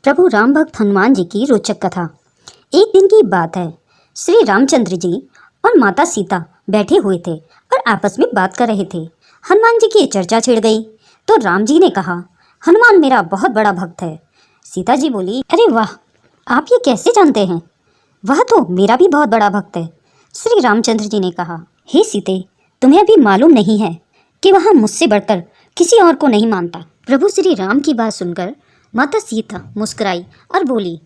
प्रभु राम भक्त हनुमान जी की रोचक कथा। एक दिन की बात है। श्री रामचंद्र जी और माता सीता बैठे हुए थे और आपस में बात कर रहे थे। हनुमान जी की चर्चा छिड़ गई तो राम जी ने कहा, हनुमान मेरा बहुत बड़ा भक्त है। सीता जी बोली, अरे वाह, आप ये कैसे जानते हैं? वह तो मेरा भी बहुत बड़ा भक्त है। श्री रामचंद्र जी ने कहा, हे सीते, तुम्हें अभी मालूम नहीं है कि वह मुझसे बढ़कर किसी और को नहीं मानता। प्रभु श्री राम की बात सुनकर माता सीता मुस्कुराई और बोली,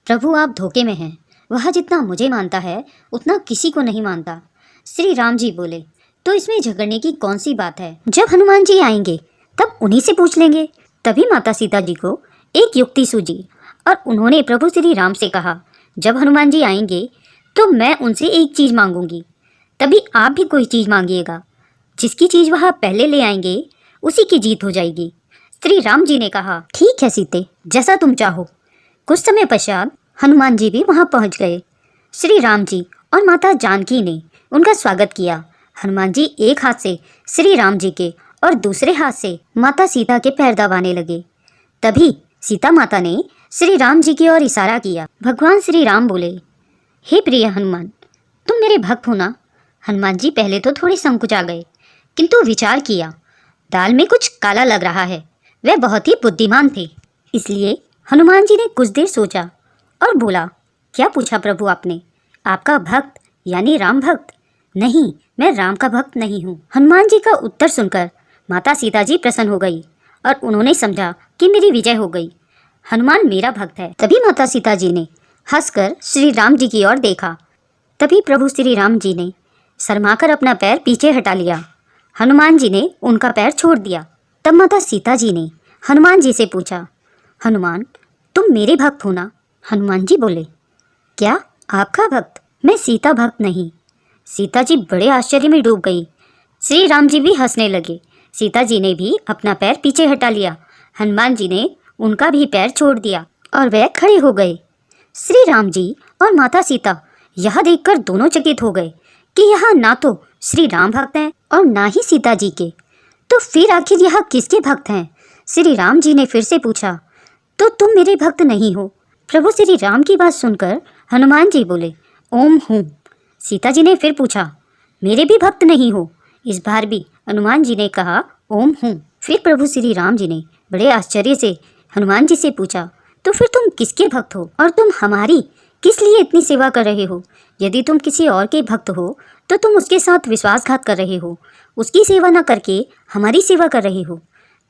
प्रभु आप धोखे में हैं। वह जितना मुझे मानता है उतना किसी को नहीं मानता। श्री राम जी बोले, तो इसमें झगड़ने की कौन सी बात है? जब हनुमान जी आएंगे तब उन्हीं से पूछ लेंगे। तभी माता सीता जी को एक युक्ति सूझी और उन्होंने प्रभु श्री राम से कहा, जब हनुमान जी आएंगे तो मैं उनसे एक चीज़ मांगूंगी, तभी आप भी कोई चीज़ मांगिएगा। जिसकी चीज़ वह पहले ले आएंगे उसी की जीत हो जाएगी। श्री राम जी ने कहा, ठीक है सीते, जैसा तुम चाहो। कुछ समय पश्चात हनुमान जी भी वहां पहुंच गए। श्री राम जी और माता जानकी ने उनका स्वागत किया। हनुमान जी एक हाथ से श्री राम जी के और दूसरे हाथ से माता सीता के पैर दबाने लगे। तभी सीता माता ने श्री राम जी की ओर इशारा किया। भगवान श्री राम बोले, हे प्रिय हनुमान, तुम मेरे भक्त हो ना? हनुमान जी पहले तो थोड़े संकुचा गए, किंतु विचार किया, दाल में कुछ काला लग रहा है। वे बहुत ही बुद्धिमान थे, इसलिए हनुमान जी ने कुछ देर सोचा और बोला, क्या पूछा प्रभु आपने? आपका भक्त यानी राम भक्त? नहीं, मैं राम का भक्त नहीं हूँ। हनुमान जी का उत्तर सुनकर माता सीता जी प्रसन्न हो गई और उन्होंने समझा कि मेरी विजय हो गई। हनुमान मेरा भक्त है। तभी माता सीता जी ने हंसकर श्री राम जी की ओर देखा। तभी प्रभु श्री राम जी ने शर्माकर अपना पैर पीछे हटा लिया। हनुमान जी ने उनका पैर छोड़ दिया। तब माता सीता जी ने हनुमान जी से पूछा, हनुमान तुम मेरे भक्त हो ना? हनुमान जी बोले, क्या आपका भक्त? मैं सीता भक्त नहीं। सीता जी बड़े आश्चर्य में डूब गई। श्री राम जी भी हंसने लगे। सीता जी ने भी अपना पैर पीछे हटा लिया। हनुमान जी ने उनका भी पैर छोड़ दिया और वे खड़े हो गए। श्री राम जी और माता सीता यह देखकर दोनों चकित हो गए कि यह ना तो श्री राम भक्त हैं और ना ही सीता जी के। तो फिर आखिर यह किसके भक्त हैं? श्री राम जी ने फिर से पूछा, तो तुम मेरे भक्त नहीं हो? प्रभु श्री राम की बात सुनकर हनुमान जी बोले, ओम हूँ। सीता जी ने फिर पूछा, मेरे भी भक्त नहीं हो? इस बार भी हनुमान जी ने कहा, ओम हूँ। फिर प्रभु श्री राम जी ने बड़े आश्चर्य से हनुमान जी से पूछा, तो फिर तुम किसके भक्त हो और तुम हमारी किस लिए इतनी सेवा कर रहे हो? यदि तुम किसी और के भक्त हो तो तुम उसके साथ विश्वासघात कर रहे हो, उसकी सेवा न करके हमारी सेवा कर रहे हो।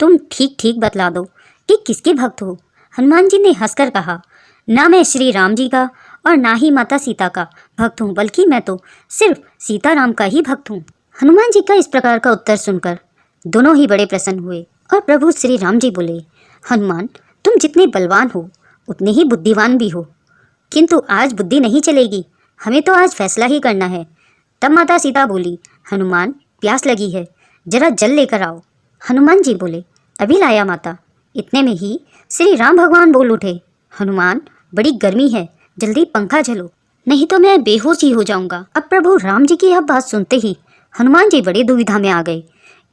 तुम ठीक ठीक बतला दो कि किसके भक्त हो? हनुमान जी ने हंसकर कहा, ना मैं श्री राम जी का और ना ही माता सीता का भक्त हूँ, बल्कि मैं तो सिर्फ सीताराम का ही भक्त हूँ। हनुमान जी का इस प्रकार का उत्तर सुनकर दोनों ही बड़े प्रसन्न हुए और प्रभु श्री राम जी बोले, हनुमान तुम जितने बलवान हो उतने ही बुद्धिमान भी हो, किंतु आज बुद्धि नहीं चलेगी, हमें तो आज फैसला ही करना है। तब माता सीता बोली, हनुमान प्यास लगी है, जरा जल लेकर आओ। हनुमान जी बोले, अभी लाया माता। इतने में ही श्री राम भगवान बोल उठे, हनुमान बड़ी गर्मी है, जल्दी पंखा झलो, नहीं तो मैं बेहोश ही हो जाऊंगा। अब प्रभु राम जी की यह बात सुनते ही हनुमान जी बड़ी दुविधा में आ गए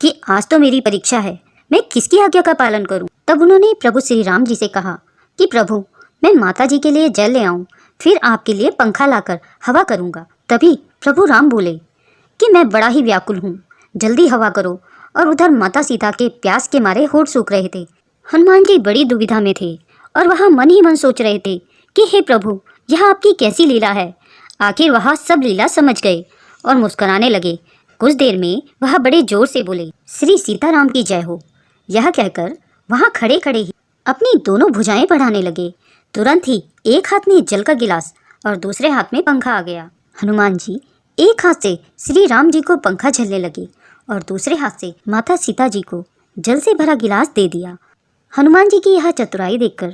कि आज तो मेरी परीक्षा है, मैं किसकी आज्ञा का पालन करूं। तब उन्होंने प्रभु श्री राम जी से कहा कि प्रभु मैं माता जी के लिए जल ले आऊं, फिर आपके लिए पंखा लाकर हवा करूंगा। तभी प्रभु राम बोले कि मैं बड़ा ही व्याकुल हूँ, जल्दी हवा करो। और उधर माता सीता के प्यास के मारे होठ सूख रहे थे। हनुमान जी बड़ी दुविधा में थे और वह मन ही मन सोच रहे थे कि हे प्रभु, यह आपकी कैसी लीला है। आखिर वह सब लीला समझ गए और मुस्कुराने लगे। कुछ देर में वह बड़े जोर से बोले, श्री सीताराम की जय हो। यह कहकर वहाँ खड़े खड़े ही अपनी दोनों भुजाएं बढ़ाने लगे। तुरंत ही एक हाथ में जल का गिलास और दूसरे हाथ में पंखा आ गया। हनुमान जी एक हाथ से श्री राम जी को पंखा झलने लगे और दूसरे हाथ से माता सीता जी को जल से भरा गिलास दे दिया। हनुमान जी की यह चतुराई देखकर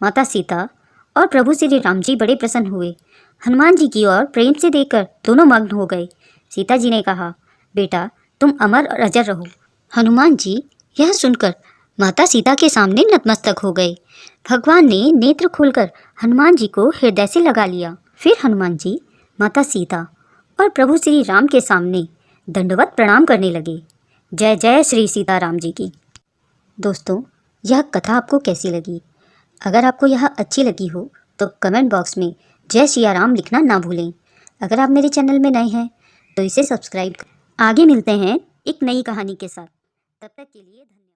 माता सीता और प्रभु श्री राम जी बड़े प्रसन्न हुए। हनुमान जी की ओर प्रेम से देखकर दोनों मग्न हो गए। सीता जी ने कहा, बेटा तुम अमर और अजर रहो। हनुमान जी यह सुनकर माता सीता के सामने नतमस्तक हो गए। भगवान ने नेत्र खोलकर हनुमान जी को हृदय से लगा लिया। फिर हनुमान जी माता सीता और प्रभु श्री राम के सामने दंडवत प्रणाम करने लगे। जय जय श्री सीताराम जी की। दोस्तों, यह कथा आपको कैसी लगी? अगर आपको यह अच्छी लगी हो तो कमेंट बॉक्स में जय सिया राम लिखना ना भूलें। अगर आप मेरे चैनल में नए हैं तो इसे सब्सक्राइब। आगे मिलते हैं एक नई कहानी के साथ। तब तक के लिए धन्यवाद।